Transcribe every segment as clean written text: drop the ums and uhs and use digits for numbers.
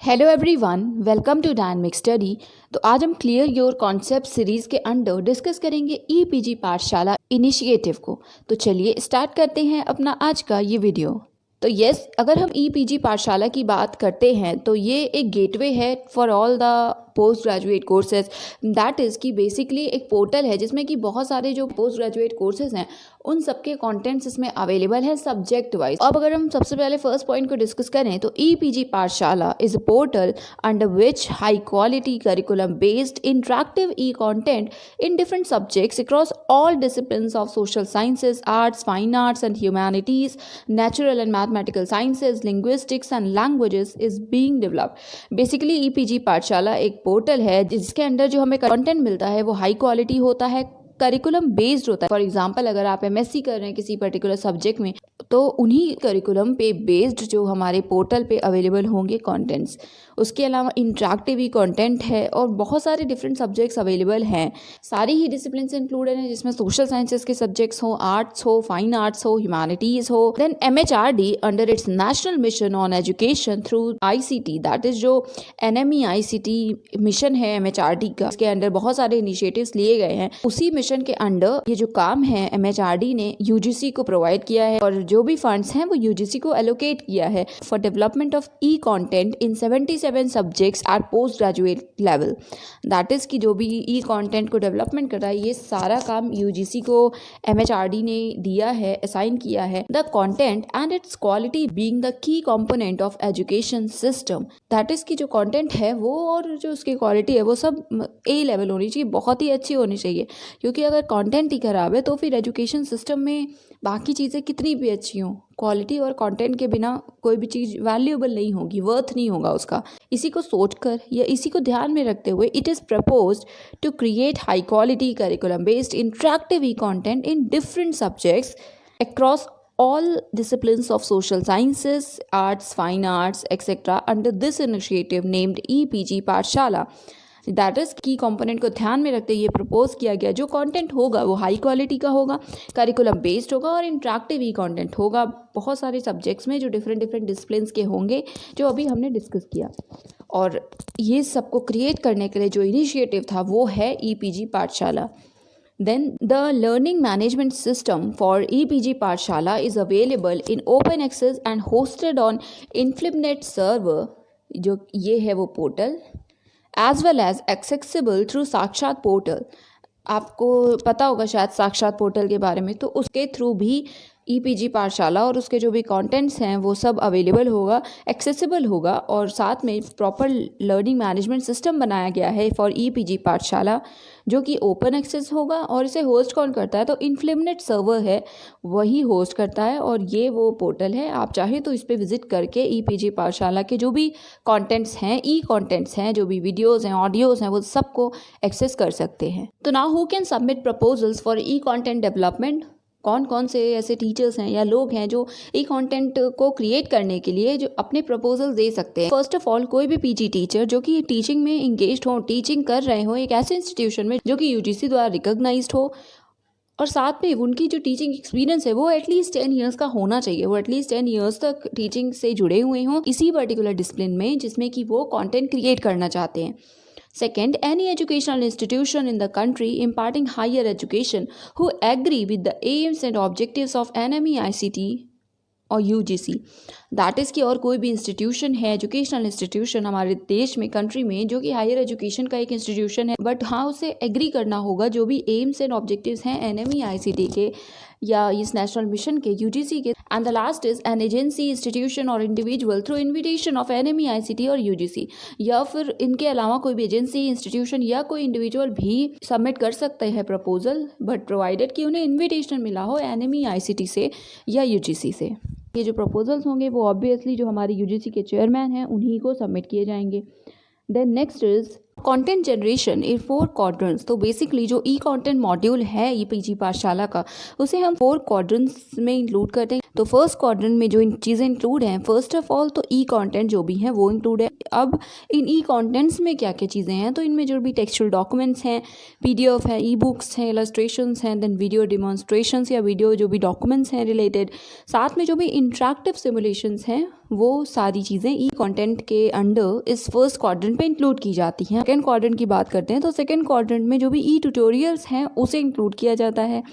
Hello everyone, welcome to dynamic study. तो आज हम क्लियर योर कॉन्सेप्ट सीरीज़ के अंडर डिस्कस करेंगे ईपीजी पाठशाला इनिशिएटिव को। तो चलिए स्टार्ट करते हैं अपना आज का ये वीडियो। तो यस, अगर हम ईपीजी पाठशाला की बात करते हैं तो ये एक गेटवे है for all the post graduate courses. That is कि बेसिकली एक पोर्टल है जिसमें कि बहुत सारे जो पोस्ट ग्रेजुएट कोर्सेज हैं उन सबके कंटेंट्स इसमें अवेलेबल है सब्जेक्ट वाइज। अब अगर हम सबसे पहले फर्स्ट पॉइंट को डिस्कस करें तो ईपीजी पाठशाला is a portal under which high quality curriculum based interactive e content in different subjects across all disciplines of social sciences, arts, fine arts and humanities, natural and mathematical sciences, linguistics and languages is being developed। Basically e-PG पाठशाला एक portal है जिसके अंदर जो हमें content मिलता है वो हाई क्वालिटी होता है, करिकुलम बेस्ड होता है। फॉर एग्जांपल अगर आप एमएससी कर रहे हैं किसी पर्टिकुलर सब्जेक्ट में तो उन्हीं करिकुलम पे बेस्ड जो हमारे पोर्टल पे अवेलेबल होंगे कंटेंट्स। उसके अलावा इंटरेक्टिव ही कंटेंट है और बहुत सारे डिफरेंट सब्जेक्ट्स अवेलेबल हैं। सारी ही डिसिप्लिन इंक्लूडेड हैं जिसमें सोशल साइंसेज के सब्जेक्ट्स हो, आर्ट्स हो, फाइन आर्ट्स हो, ह्यूमैनिटीज़ हो। Then MHRD under its national mission on education through ICT, that is जो एनएमईआईसीटी मिशन है एमएचआरडी का, इसके अंडर बहुत सारे इनिशिएटिव्स लिए गए हैं। उसी मिशन के अंडर ये जो काम है एमएचआरडी ने यूजीसी को प्रोवाइड किया है और जो भी फंड्स हैं वो यूजीसी को एलोकेट किया है for development of E content in 77 subjects eight post graduate level. That is कि जो भी ई कंटेंट को डेवलपमेंट कर रहा है ये सारा काम यूजीसी को एमएचआरडी ने दिया है, असाइन किया है। The content and it's quality being the key component of education system. That is कि जो कंटेंट है वो और जो उसकी क्वालिटी है वो सब ए लेवल होनी चाहिए, बहुत ही अच्छी होनी चाहिए। क्योंकि अगर कंटेंट ही खराब है तो फिर एजुकेशन सिस्टम में बाकी चीज़ें कितनी भी अच्छी हों, क्वालिटी और कंटेंट के बिना कोई भी चीज़ वैल्यूएबल नहीं होगी, वर्थ नहीं होगा उसका। इसी को सोचकर या इसी को ध्यान में रखते हुए it is proposed to create high quality curriculum based interactive e content in different subjects across all disciplines of social sciences, arts, fine arts, etc. under this initiative named EPG पाठशाला। दैट इज़ की component को ध्यान में रखते ये propose किया गया जो कंटेंट होगा वो हाई क्वालिटी का होगा, करिकुलम बेस्ड होगा और इंटरेक्टिव ही कंटेंट होगा बहुत सारे सब्जेक्ट्स में जो डिफरेंट डिसिप्लिन्स के होंगे जो अभी हमने डिस्कस किया। और ये सबको क्रिएट करने के लिए जो इनिशिएटिव था वो है ईपीजी पाठशाला। Then the learning management system for EPG Pathshala is available in open access and hosted on InfluxNet server, जो ये है वो portal, as well as accessible through साक्षात पोर्टल। आपको पता होगा शायद साक्षात पोर्टल के बारे में, तो उसके थ्रू भी ईपीजी पाठशाला और उसके जो भी कंटेंट्स हैं वो सब अवेलेबल होगा, एक्सेसिबल होगा। और साथ में प्रॉपर लर्निंग मैनेजमेंट सिस्टम बनाया गया है फॉर ईपीजी पाठशाला जो कि ओपन एक्सेस होगा। और इसे होस्ट कौन करता है तो इन्फ्लिमनेट सर्वर है वही होस्ट करता है और ये वो पोर्टल है। आप चाहे तो इस पर विजिट करके ईपीजी पाठशाला के जो भी कंटेंट्स हैं, ई कंटेंट्स हैं, जो भी वीडियोज़ हैं, ऑडियोज़ हैं, वो सबको एक्सेस कर सकते हैं। तो now who can submit proposals for E content development. कौन कौन से ऐसे टीचर्स हैं या लोग हैं जो ई कंटेंट को क्रिएट करने के लिए जो अपने प्रपोजल दे सकते हैं। फर्स्ट ऑफ ऑल कोई भी पीजी टीचर जो कि टीचिंग में इंगेज्ड हो, टीचिंग कर रहे हो एक ऐसे इंस्टीट्यूशन में जो कि यूजीसी द्वारा रिकॉग्नाइज्ड हो और साथ में उनकी जो टीचिंग एक्सपीरियंस है वो एटलीस्ट 10 ईयर्स का होना चाहिए, वो एटलीस्ट 10 ईयर्स तक टीचिंग से जुड़े हुए हों इसी पर्टिकुलर डिसिप्लिन में जिसमें कि वो कंटेंट क्रिएट करना चाहते हैं। Second, any educational institution in the country imparting higher education who agree with the aims and objectives of NMEICT और यूजीसी। दैट इज़ कि और कोई भी इंस्टीट्यूशन है, एजुकेशनल इंस्टीट्यूशन हमारे देश में, कंट्री में, जो कि हायर एजुकेशन का एक इंस्टीट्यूशन है बट हाँ उसे एग्री करना होगा जो भी एम्स एंड ऑब्जेक्टिव्स हैं एनएमईआईसीटी के या इस नेशनल मिशन के, यूजीसी के। And the last is an agency, institution और individual through invitation of NMEICT और यूजीसी। या फिर इनके अलावा कोई भी एजेंसी, इंस्टीट्यूशन या कोई इंडिविजुअल भी सबमिट कर सकते हैं प्रपोजल बट प्रोवाइडेड कि उन्हें इन्विटेशन मिला हो एनएमईआईसीटी से या यूजीसी से। ये जो प्रपोजल्स होंगे वो ऑब्वियसली जो हमारे यूजीसी के चेयरमैन हैं उन्हीं को सबमिट किए जाएंगे। Then next is content generation in 4 quadrants. तो बेसिकली जो ई कंटेंट मॉड्यूल है ईपीजी पाठशाला का, उसे हम 4 क्वाड्रेंट्स में इंक्लूड करते हैं। तो फर्स्ट क्वाड्रेंट में जो इन चीज़ें इंक्लूड हैं, फर्स्ट ऑफ ऑल तो ई कंटेंट जो भी हैं वो इंक्लूड है। अब इन ई कंटेंट्स में क्या क्या चीज़ें हैं, तो इनमें जो भी टेक्सचुअल डॉक्यूमेंट्स हैं, पीडीएफ है, ई बुक्स हैं, इलस्ट्रेशंस हैं, देन वीडियो डिमॉन्स्ट्रेशंस या वीडियो जो भी डॉक्यूमेंट्स हैं रिलेटेड, साथ में जो भी इंटरेक्टिव सिमुलेशंस हैं, वो सारी चीज़ें ई कंटेंट के अंडर इस फर्स्ट क्वाड्रेंट पे इंक्लूड की जाती हैं। सेकेंड क्वाड्रेंट की बात करते हैं तो सेकेंड क्वाड्रेंट में जो भी ई ट्यूटोरियल्स हैं उसे इंक्लूड किया जाता है,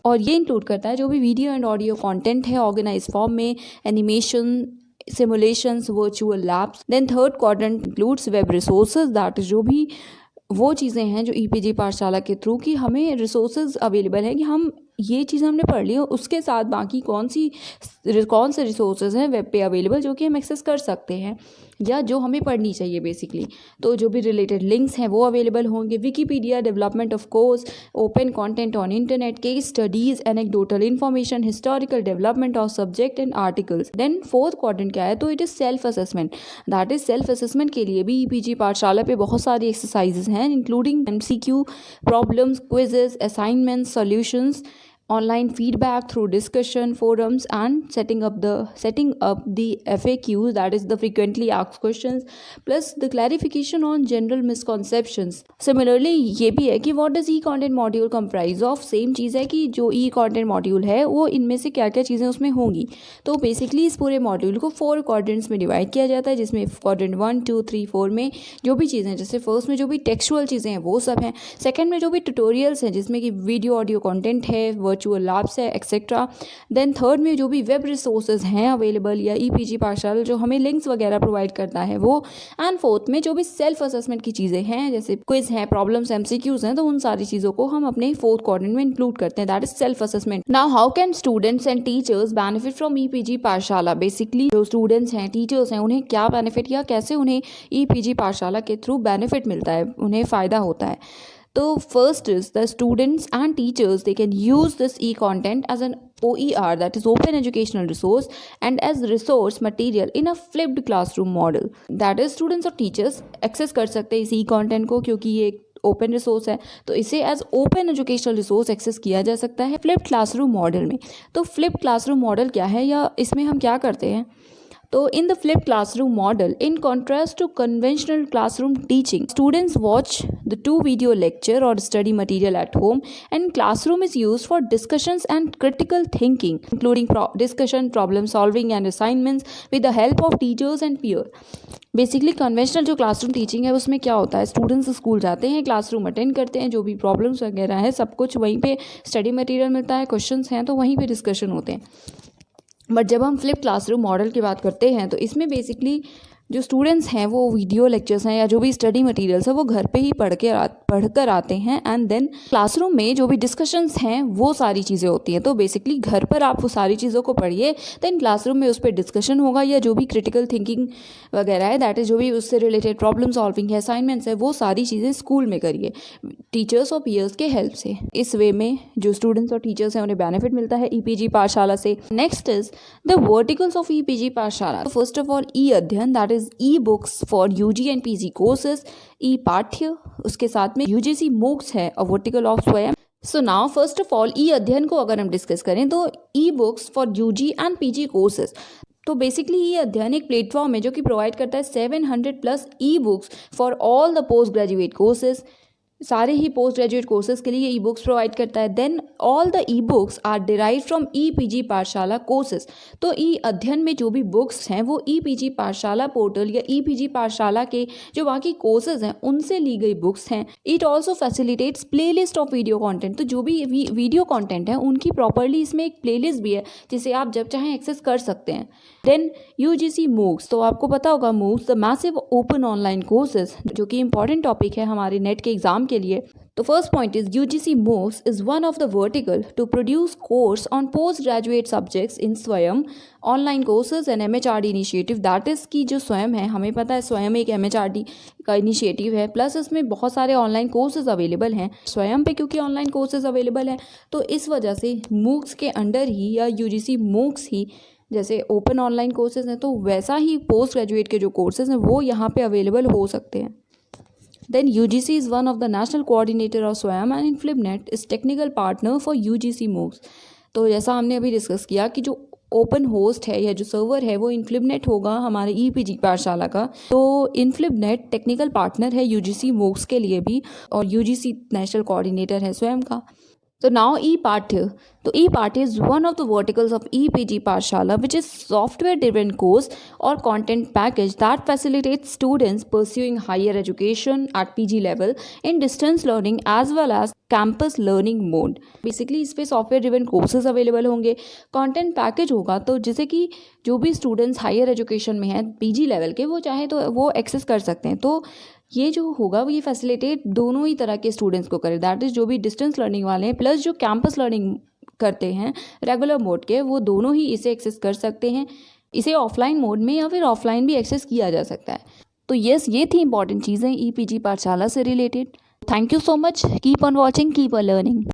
और ये इंक्लूड करता है जो भी वीडियो एंड ऑडियो कंटेंट है ऑर्गेनाइज फॉर्म में, animation, simulations, virtual labs. Then third quadrant includes web resources, that जो भी वो चीज़ें हैं जो ईपीजी पाठशाला के थ्रू कि हमें रिसोर्सेज अवेलेबल है कि हम ये चीज़ हमने पढ़ ली, उसके साथ बाकी कौन से रिसोर्सेज हैं वेब पे अवेलेबल जो कि हम एक्सेस कर सकते हैं या जो हमें पढ़नी चाहिए बेसिकली। तो जो भी रिलेटेड लिंक्स हैं वो अवेलेबल होंगे। Wikipedia, development of course, open content on internet, case studies, anecdotal information, historical development of subject and articles. Then fourth quadrant क्या है, तो it is self assessment. That is self assessment के लिए भी e-PG पाठशाला पे बहुत सारी एक्सरसाइजेज हैं, including MCQ, problems, quizzes, assignments, solutions, online feedback through discussion forums, and setting up the FAQs, that is the frequently asked questions, plus the clarification on general misconceptions. Similarly ये भी है कि what does e-content module comprise of, same चीज़ है कि जो e-content module है वो इनमें से क्या क्या चीज़ें उसमें होंगी। तो बेसिकली इस पूरे मॉड्यूल को 4 क्वाड्रेंट्स में डिवाइड किया जाता है, जिसमें क्वाड्रेंट 1, 2, 3, 4 में जो भी चीज़ें, जैसे फर्स्ट में जो भी टेक्सचुअल चीज़ें हैं वो सब हैं, सेकेंड में जो भी ट्यूटोरियल्स हैं जिसमें कि वीडियो ऑडियो कंटेंट है, वर्चुअल लैब्स है, एक्सेट्रा। देन थर्ड में जो भी वेब रिसोर्सेज हैं अवेलेबल या ईपीजी पाठशाला जो हमें लिंक्स वगैरह प्रोवाइड करता है वो, एंड फोर्थ में जो भी सेल्फ असेसमेंट की चीज़ें हैं जैसे क्विज हैं, प्रॉब्लम्स, एमसीक्यूज हैं, तो उन सारी चीज़ों को हम अपने फोर्थ क्वाड्रेंट में इंक्लूड करते हैं, that is self assessment. Now how can students and teachers benefit from EPG पाठशाला। बेसिकली जो स्टूडेंट्स हैं, टीचर्स हैं, उन्हें क्या बेनिफिट या कैसे उन्हें ईपीजी पाठशाला के थ्रू बेनिफिट मिलता है, उन्हें फ़ायदा होता है। तो first is the students and teachers, they can use this e-content as an OER, that is open educational resource, and as resource material in a flipped classroom model, that is students और teachers access कर सकते हैं इस e-content को, क्योंकि ये open resource है तो इसे as open educational resource access किया जा सकता है फ्लिप्ड क्लासरूम मॉडल में। तो फ्लिप्ड क्लासरूम मॉडल क्या है या इसमें हम क्या करते हैं, तो in the flipped classroom model, in contrast to conventional classroom teaching, students watch the 2 video lecture or study material at home, and classroom is used for discussions and critical thinking, including discussion, problem solving and assignments with the help of teachers and peers. Basically conventional जो classroom teaching है उसमें क्या होता है, students school जाते हैं, classroom attend करते हैं, जो भी प्रॉब्लम्स वगैरह है सब कुछ वहीं पे स्टडी मटेरियल मिलता है, क्वेश्चंस हैं तो वहीं पे डिस्कशन होते हैं। बट जब हम फ्लिप क्लासरूम मॉडल की बात करते हैं तो इसमें बेसिकली जो स्टूडेंट्स हैं वो वीडियो लेक्चर्स हैं या जो भी स्टडी मटेरियल्स है वो घर पे ही पढ़कर आते हैं, एंड देन क्लासरूम में जो भी डिस्कशंस हैं वो सारी चीज़ें होती हैं। तो बेसिकली घर पर आप वो सारी चीज़ों को पढ़िए, देन क्लासरूम में उस पर डिस्कशन होगा या जो भी क्रिटिकल थिंकिंग वगैरह है, दैट इज़ जो भी उससे रिलेटेड प्रॉब्लम सॉल्विंग है, असाइनमेंट्स है, वो सारी चीज़ें स्कूल में करिए टीचर्स और पीयर्स के हेल्प से। इस वे में जो स्टूडेंट्स और टीचर्स हैं उन्हें बेनिफिट मिलता है ईपीजी पाठशाला से। Next is the verticals of ePG Pathshala. First of all e Adhyayan, that is e books for UG and PG courses, e Pathya, उसके साथ में यूजीसी मूक्स है, अ vertical of Swayam. So now first of all e Adhyayan को अगर हम discuss करें तो e books for UG and PG courses, तो बेसिकली ये अध्ययन एक प्लेटफॉर्म है जो कि प्रोवाइड करता है 700+ ई books for all the post graduate courses, सारे ही पोस्ट ग्रेजुएट कोर्सेज के लिए ई बुक्स प्रोवाइड करता है। Then all the e books are derive from EPG Pathshala courses, तो ई अध्ययन में जो भी बुक्स हैं वो ईपीजी पाठशाला पोर्टल या ईपीजी पाठशाला के जो बाकी कोर्सेज हैं उनसे ली गई बुक्स हैं। It also facilitates play list of video content, तो जो भी वीडियो कॉन्टेंट है उनकी प्रॉपरली इसमें एक प्ले लिस्ट भी है जिसे आप जब चाहें एक्सेस कर सकते हैं। देन यूजीसी मूक्स, तो आपको पता होगा MOOCs the massive open online courses, जो कि इंपॉर्टेंट टॉपिक है हमारे नेट के एग्जाम के लिए। तो first point is UGC MOOCs is one of the vertical to produce course on post graduate subjects in Swayam online courses and MHRD initiative, that is की जो स्वयं है, हमें पता है स्वयं एक एमएचआरडी का इनिशिएटिव है, प्लस इसमें बहुत सारे ऑनलाइन कोर्सेज अवेलेबल हैं स्वयं पे, क्योंकि ऑनलाइन कोर्सेज अवेलेबल हैं तो इस वजह से मूक्स के अंडर ही या यूजीसी मूक्स ही जैसे ओपन ऑनलाइन कोर्सेज हैं तो वैसा ही पोस्ट ग्रेजुएट के जो कोर्सेज हैं वो यहाँ पे अवेलेबल हो सकते हैं। Then UGC is one of the national coordinator of SWAYAM and InflipNet is technical partner for UGC MOOCs. तो जैसा हमने अभी डिस्कस किया कि जो ओपन होस्ट है या जो सर्वर है वो इन्फ्लिपनेट होगा हमारे ईपीजी पाठशाला का। तो इन्फ्लिपनेट टेक्निकल पार्टनर है यूजीसी MOOCs के लिए भी और यूजीसी नेशनल कोऑर्डिनेटर है स्वयं का। So now ePathya. So ePathya is one of the verticals of EPG Pathshala, which is software-driven course or content package that facilitates students pursuing higher education at PG level in distance learning as well as campus learning mode. Basically इस पे software-driven courses available होंगे, content package होगा तो जिसे कि जो भी students higher education में हैं PG level के वो चाहे तो वो access कर सकते हैं। तो ये जो होगा वो ये फैसिलिटेट दोनों ही तरह के स्टूडेंट्स को करे, दैट इज़ जो भी डिस्टेंस लर्निंग वाले हैं प्लस जो कैंपस लर्निंग करते हैं रेगुलर मोड के, वो दोनों ही इसे एक्सेस कर सकते हैं। इसे ऑफलाइन मोड में या फिर ऑफलाइन भी एक्सेस किया जा सकता है। तो यस, ये थी इंपॉर्टेंट चीज़ें ईपीजी पाठशाला से related. Thank you so much, keep on watching, keep on learning.